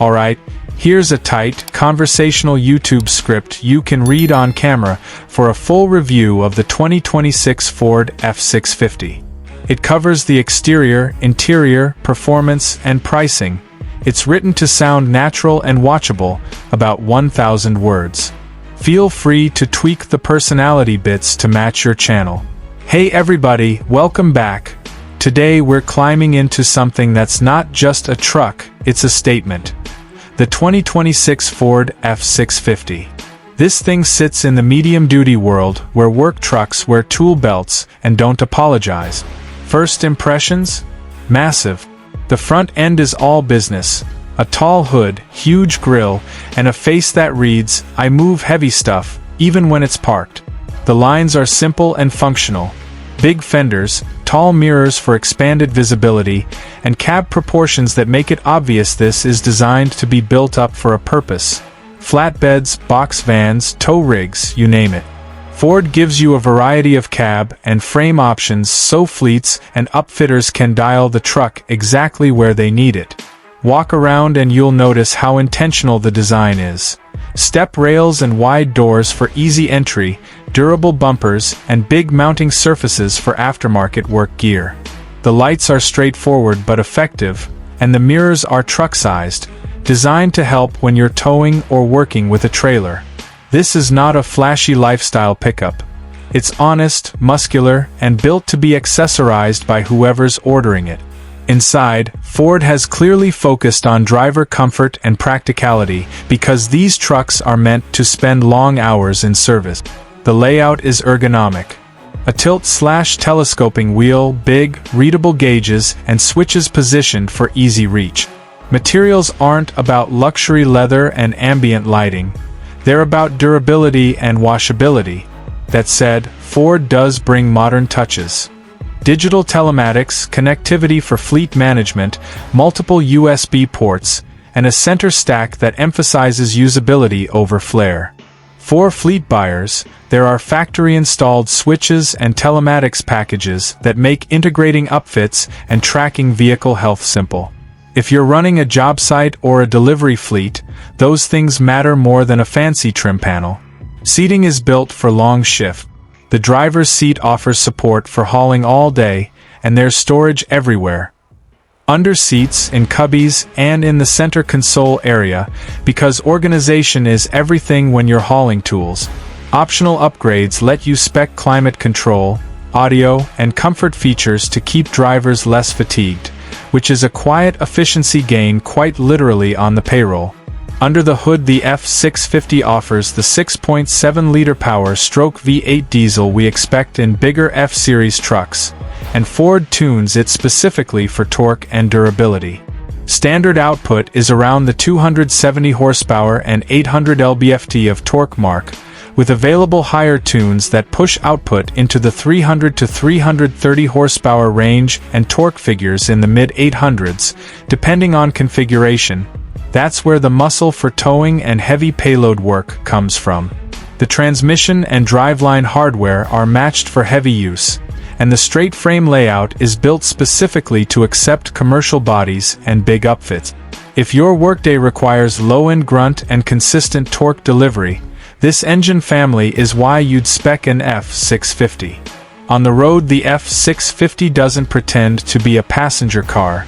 Alright, here's a tight, conversational YouTube script you can read on camera for a full review of the 2026 Ford F-650. It covers the exterior, interior, performance, and pricing. It's written to sound natural and watchable, about 1,000 words. Feel free to tweak the personality bits to match your channel. Hey everybody, welcome back. Today we're climbing into something that's not just a truck, it's a statement. The 2026 Ford F-650. This thing sits in the medium-duty world where work trucks wear tool belts and don't apologize. First impressions? Massive. The front end is all business. A tall hood, huge grille, and a face that reads, "I move heavy stuff," even when it's parked. The lines are simple and functional. Big fenders, tall mirrors for expanded visibility, and cab proportions that make it obvious this is designed to be built up for a purpose. Flatbeds, box vans, tow rigs, you name it. Ford gives you a variety of cab and frame options so fleets and upfitters can dial the truck exactly where they need it. Walk around and you'll notice how intentional the design is. Step rails and wide doors for easy entry, durable bumpers, and big mounting surfaces for aftermarket work gear. The lights are straightforward but effective, and the mirrors are truck-sized, designed to help when you're towing or working with a trailer. This is not a flashy lifestyle pickup. It's honest, muscular, and built to be accessorized by whoever's ordering it. Inside, Ford has clearly focused on driver comfort and practicality because these trucks are meant to spend long hours in service. The layout is ergonomic. A tilt/telescoping wheel, big, readable gauges, and switches positioned for easy reach. Materials aren't about luxury leather and ambient lighting. They're about durability and washability. That said, Ford does bring modern touches. Digital telematics, connectivity for fleet management, multiple USB ports, and a center stack that emphasizes usability over flair. For fleet buyers, there are factory-installed switches and telematics packages that make integrating upfits and tracking vehicle health simple. If you're running a job site or a delivery fleet, those things matter more than a fancy trim panel. Seating is built for long shift. The driver's seat offers support for hauling all day, and there's storage everywhere. Under seats, in cubbies, and in the center console area, because organization is everything when you're hauling tools. Optional upgrades let you spec climate control, audio, and comfort features to keep drivers less fatigued, which is a quiet efficiency gain quite literally on the payroll. Under the hood, the F-650 offers the 6.7-liter power-stroke V8 diesel we expect in bigger F-Series trucks, and Ford tunes it specifically for torque and durability. Standard output is around the 270 horsepower and 800 lb-ft of torque mark, with available higher tunes that push output into the 300 to 330 horsepower range and torque figures in the mid-800s, depending on configuration. That's where the muscle for towing and heavy payload work comes from. The transmission and driveline hardware are matched for heavy use, and the straight frame layout is built specifically to accept commercial bodies and big upfits. If your workday requires low-end grunt and consistent torque delivery, this engine family is why you'd spec an F-650. On the road, the F-650 doesn't pretend to be a passenger car.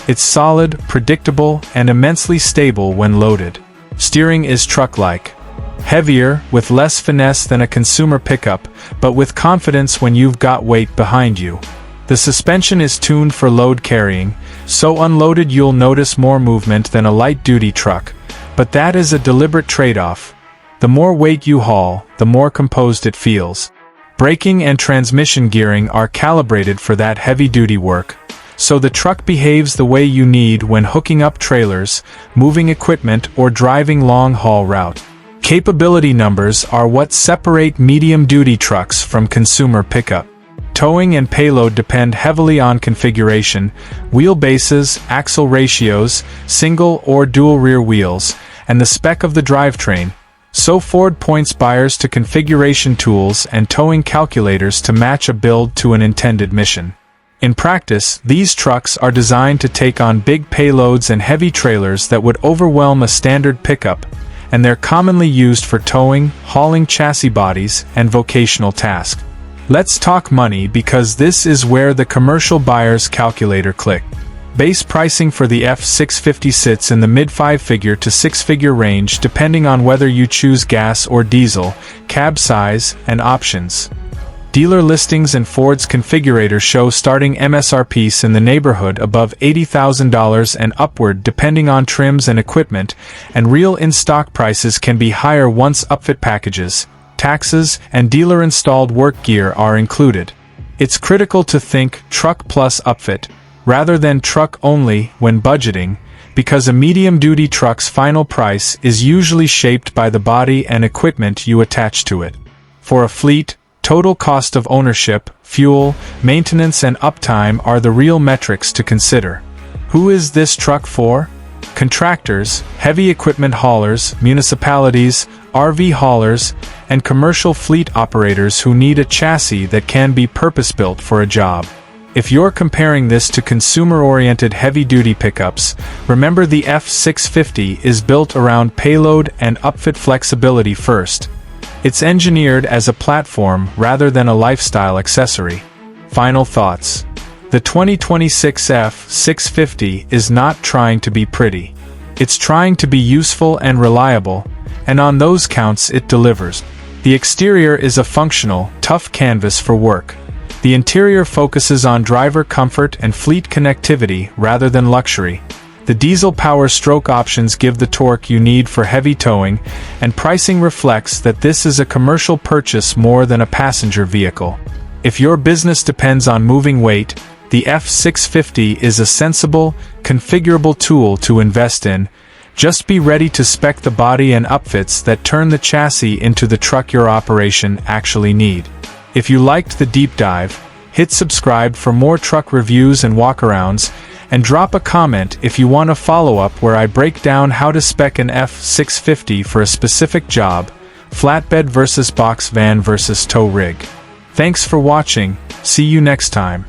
It's solid, predictable, and immensely stable when loaded. Steering is truck-like. Heavier, with less finesse than a consumer pickup, but with confidence when you've got weight behind you. The suspension is tuned for load carrying, so unloaded you'll notice more movement than a light-duty truck, but that is a deliberate trade-off. The more weight you haul, the more composed it feels. Braking and transmission gearing are calibrated for that heavy-duty work, so the truck behaves the way you need when hooking up trailers, moving equipment, or driving long-haul route. Capability numbers are what separate medium-duty trucks from consumer pickup. Towing and payload depend heavily on configuration, wheelbases, axle ratios, single or dual rear wheels, and the spec of the drivetrain. So Ford points buyers to configuration tools and towing calculators to match a build to an intended mission. In practice, these trucks are designed to take on big payloads and heavy trailers that would overwhelm a standard pickup, and they're commonly used for towing, hauling chassis bodies, and vocational tasks. Let's talk money, because this is where the commercial buyer's calculator clicks. Base pricing for the F-650 sits in the mid-5-figure to 6-figure range depending on whether you choose gas or diesel, cab size, and options. Dealer listings and Ford's configurator show starting MSRPs in the neighborhood above $80,000 and upward depending on trims and equipment, and real in-stock prices can be higher once upfit packages, taxes, and dealer-installed work gear are included. It's critical to think truck plus upfit, rather than truck only when budgeting, because a medium-duty truck's final price is usually shaped by the body and equipment you attach to it. For a fleet, total cost of ownership, fuel, maintenance and uptime are the real metrics to consider. Who is this truck for? Contractors, heavy equipment haulers, municipalities, RV haulers, and commercial fleet operators who need a chassis that can be purpose-built for a job. If you're comparing this to consumer-oriented heavy-duty pickups, remember the F-650 is built around payload and upfit flexibility first. It's engineered as a platform rather than a lifestyle accessory. Final thoughts. The 2026 F-650 is not trying to be pretty. It's trying to be useful and reliable, and on those counts it delivers. The exterior is a functional, tough canvas for work. The interior focuses on driver comfort and fleet connectivity rather than luxury. The diesel power stroke options give the torque you need for heavy towing, and pricing reflects that this is a commercial purchase more than a passenger vehicle. If your business depends on moving weight, the F-650 is a sensible, configurable tool to invest in. Just be ready to spec the body and upfits that turn the chassis into the truck your operation actually need. If you liked the deep dive, hit subscribe for more truck reviews and walkarounds, and drop a comment if you want a follow-up where I break down how to spec an F-650 for a specific job, flatbed versus box van versus tow rig. Thanks for watching, see you next time.